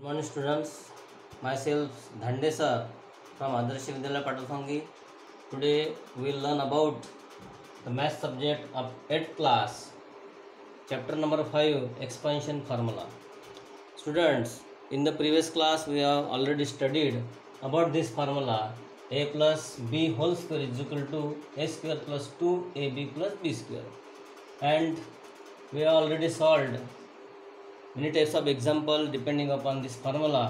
Morning students, myself Dhande sir from Adarsh Vidyalaya Patalsangi. Today we will learn about the math subject of 8th class, chapter number 5, expansion formula. Students, in the previous class we have already studied about this formula: a plus b whole square is equal to a square plus 2ab plus b square, and we have already solved many types of example depending upon this formula.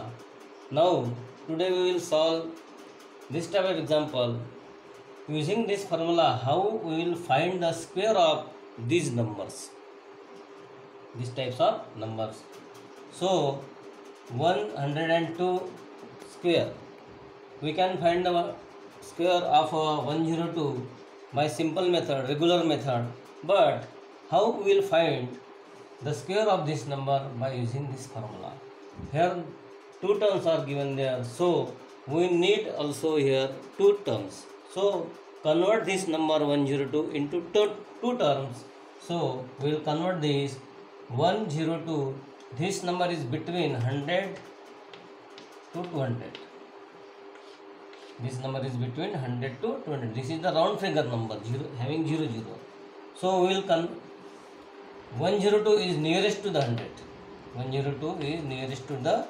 Now today we will solve this type of example using this formula. How we will find the square of these numbers, these types of numbers. So 102 square, we can find the square of 102 by simple method, regular method. But how we will find the square of this number by using this formula? Here two terms are given there, so we need also here two terms. So convert this number 102 into two terms. So we will convert this 102. This number is between 100 to 200. This number is between 100 to 200. This is the round figure number, having 0 0. So we will 102 is nearest to the 100. 102 is nearest to the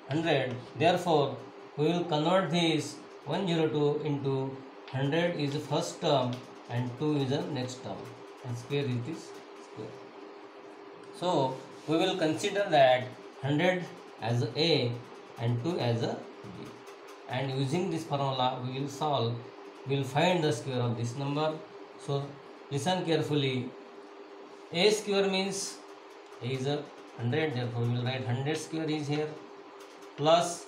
100. Therefore, we will convert this 102 into 100 is the first term and 2 is the next term, and square is this square. So we will consider that 100 as a and 2 as a b, and using this formula we will solve. We will find the square of this number. So listen carefully. A square means a is a 100, therefore we will write 100 square is here, plus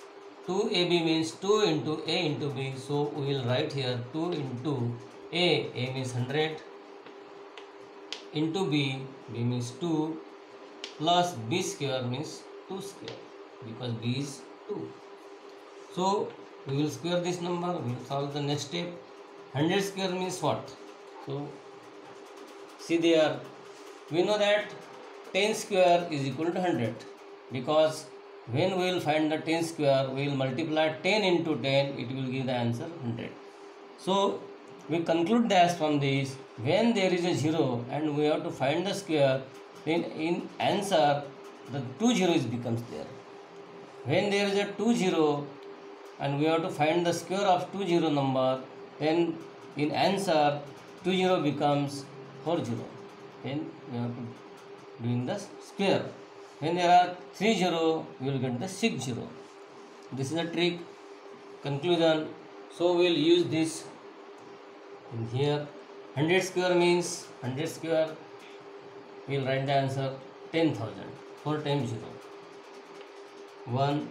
2ab means 2 into a into b, so we will write here 2 into a means 100, into b means 2, plus b square means 2 square, because b is 2. So we will square this number, we will solve the next step. 100 square means what? So see there, we know that 10 square is equal to 100, because when we will find the 10 square, we will multiply 10 into 10, it will give the answer 100. So we conclude that from this, when there is a 0 and we have to find the square, then in answer the 2 zeros becomes there. When there is a 2 0 and we have to find the square of 2 0 number, then in answer 2 0 becomes 4 0. Then we have to doing the square. When there are 3 0, we will get the 6 0. This is a trick. Conclusion. So we will use this in here. 100 square means 100 square. We will write the answer 10,000. 4 times 0. 1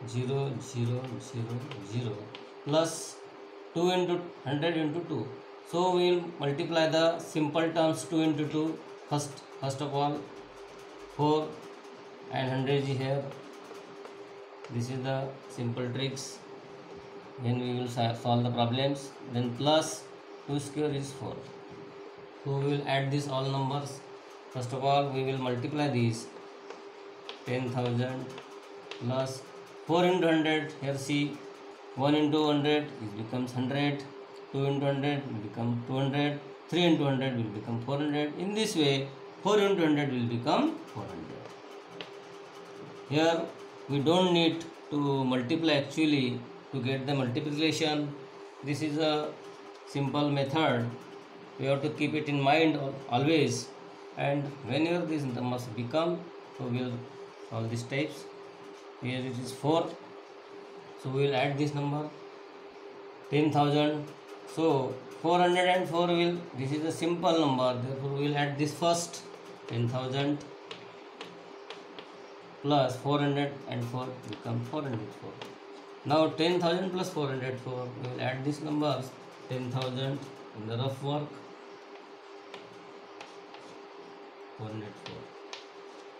0 0 0 0 plus 2 into 100 into 2. So we will multiply the simple terms 2 into 2 first of all. 4 and 100 is here. This is the simple tricks. Then we will solve the problems. Then plus 2 square is 4. So we will add these all numbers. First of all, we will multiply these. 10,000 plus 4 into 100. Here see, 1 into 100 it becomes 100. 2 into 100 will become 200. 3 into 100 will become 400. In this way, 4 into 100 will become 400. Here we don't need to multiply actually to get the multiplication. This is a simple method. We have to keep it in mind always, and whenever these numbers become, so we will solve these types. Here it is 4, so we will add this number 10,000. So 404 will, this is a simple number, therefore we will add this first. 10,000 plus 404 become 404. Now 10,000 plus 404, we will add these numbers. 10,000 in the rough work, 404.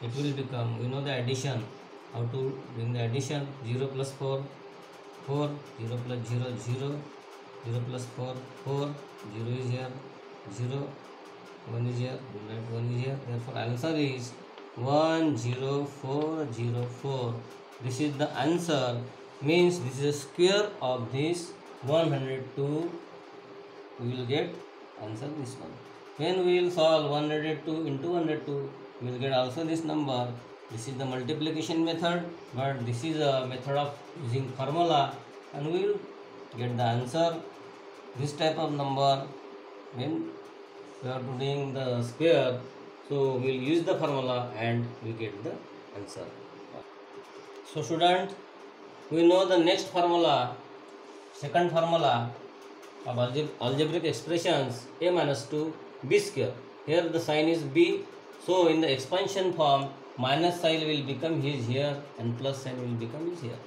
It will become, we know the addition, how to bring the addition. 0 plus 4, 4, 0 plus 0, 0, 0 plus 4, 4, 0 is here, 0, 1 is here, we write 1 is here. Therefore answer is 10404. This is the answer, means this is a square of this 102. We will get answer this one. When we will solve 102 into 102, we will get also this number. This is the multiplication method, but this is a method of using formula, and we will get the answer. This type of number, when we are doing the square, so we will use the formula and we get the answer. So student, we know the next formula, second formula of algebraic expressions, a minus 2 b square. Here the sign is b, so in the expansion form minus sign will become here and plus sign will become here.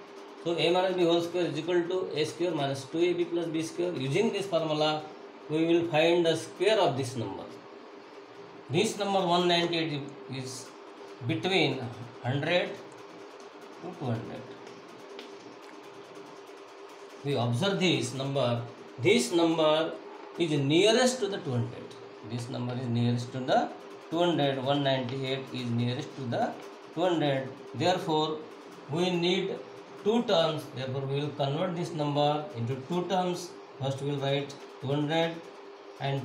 So a minus b whole square is equal to a square minus 2ab plus b square. Using this formula, we will find the square of this number. This number 198 is between 100 to 200. We observe this number is nearest to the 200. This number is nearest to the 200. 198 is nearest to the 200. Therefore, we need two terms. Therefore, we will convert this number into two terms. First, we will write 200 and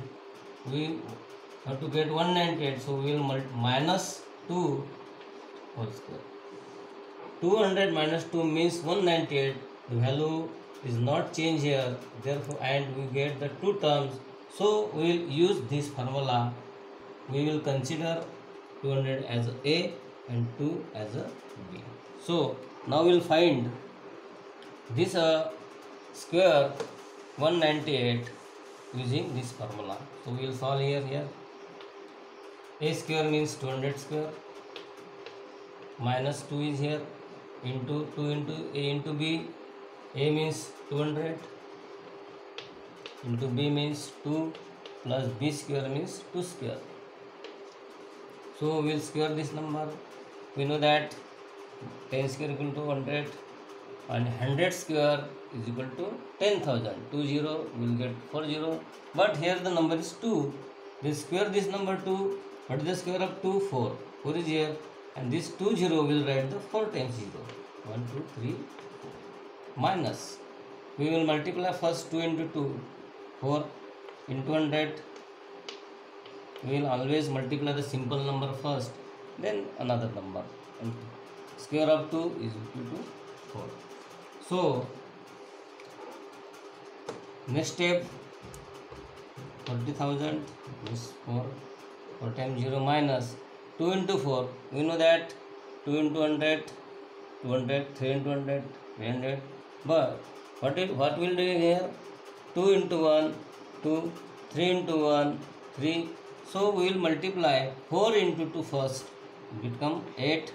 we have to get 198. So, we will minus 2 whole square. 200 minus 2 means 198. The value is not changed here, therefore, and we get the two terms. So we will use this formula. We will consider 200 as a and 2 as a b. So now we will find this square 198 using this formula. So we will solve here. A square means 200 square, minus 2 is here, into 2 into a into b. A means 200 into b means 2 plus b square means 2 square. So we will square this number. We know that 10 square equal to 100 and 100 square is equal to 10,000. 2 0 we will get 40. But here the number is 2. We square this number 2. What is the square of 2? 4. 4 is here. And this 2 0 will write the 4 times 0. 1, 2, 3, 4. Minus, we will multiply first 2 into 2, 4 into 100. We will always multiply the simple number first, then another number, and square of 2 is equal to 4. So next step, 40,000 is 4 times 0 minus 2 into 4. We know that 2 into 100, 200, 3 into 100, 300. But what will do here? 2 into 1, 2, 3 into 1, 3. So we will multiply 4 into 2 first. It will become 8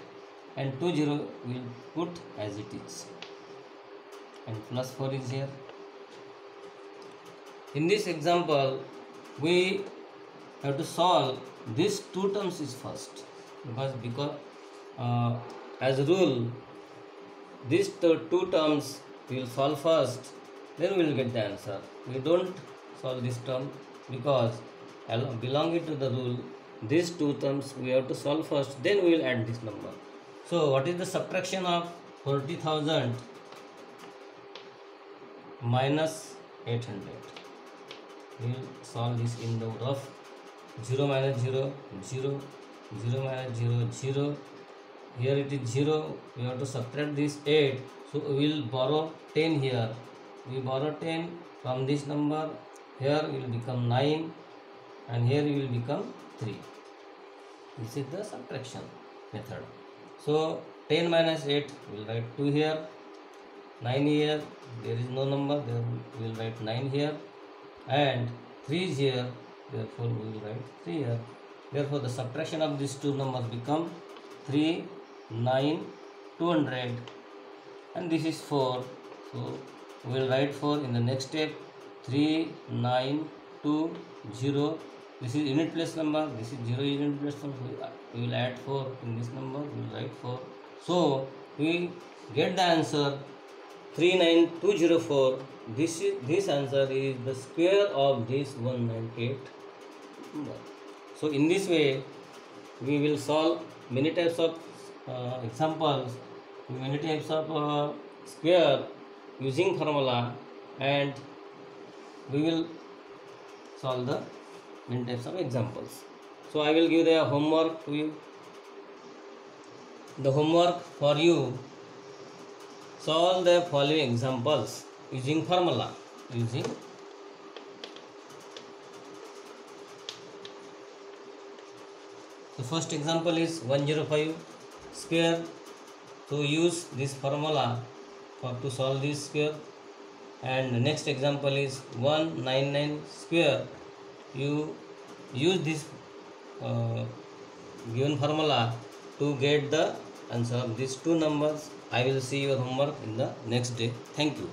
and 2 0 we will put as it is. And plus 4 is here. In this example, we have to solve these two terms is first. Because as a rule, these two terms we will solve first, then we will get the answer. We don't solve this term because belonging to the rule, these two terms we have to solve first, then we will add this number. So what is the subtraction of 40,000 minus 800? We will solve this in the rough. 0 minus 0, 0, 0 minus 0, 0. Here it is 0. We have to subtract this 8. So we will borrow 10 here. We borrow 10 from this number. Here it will become 9 and here it will become 3. This is the subtraction method. So 10 minus 8, we will write 2 here, 9 here, there is no number, there we will write 9 here, and 3 is here, therefore we will write 3 here. Therefore the subtraction of these two numbers become 3, 9, 200, and this is 4. So we will write 4 in the next step. 3, 9, 2, 0. This is unit place number. This is 0 unit place number. We will add 4 in this number. We will write 4. So we get the answer 39204. This answer is the square of this 198 number. So in this way we will solve many types of examples, many types of square using formula, and we will solve the many types of examples. So I will give the homework to you. The homework for you: solve the following examples using formula. The first example is 105 square. So use this formula to solve this square. And the next example is 199 square. You use this given formula to get the answer of these two numbers. I will see your homework in the next day. Thank you.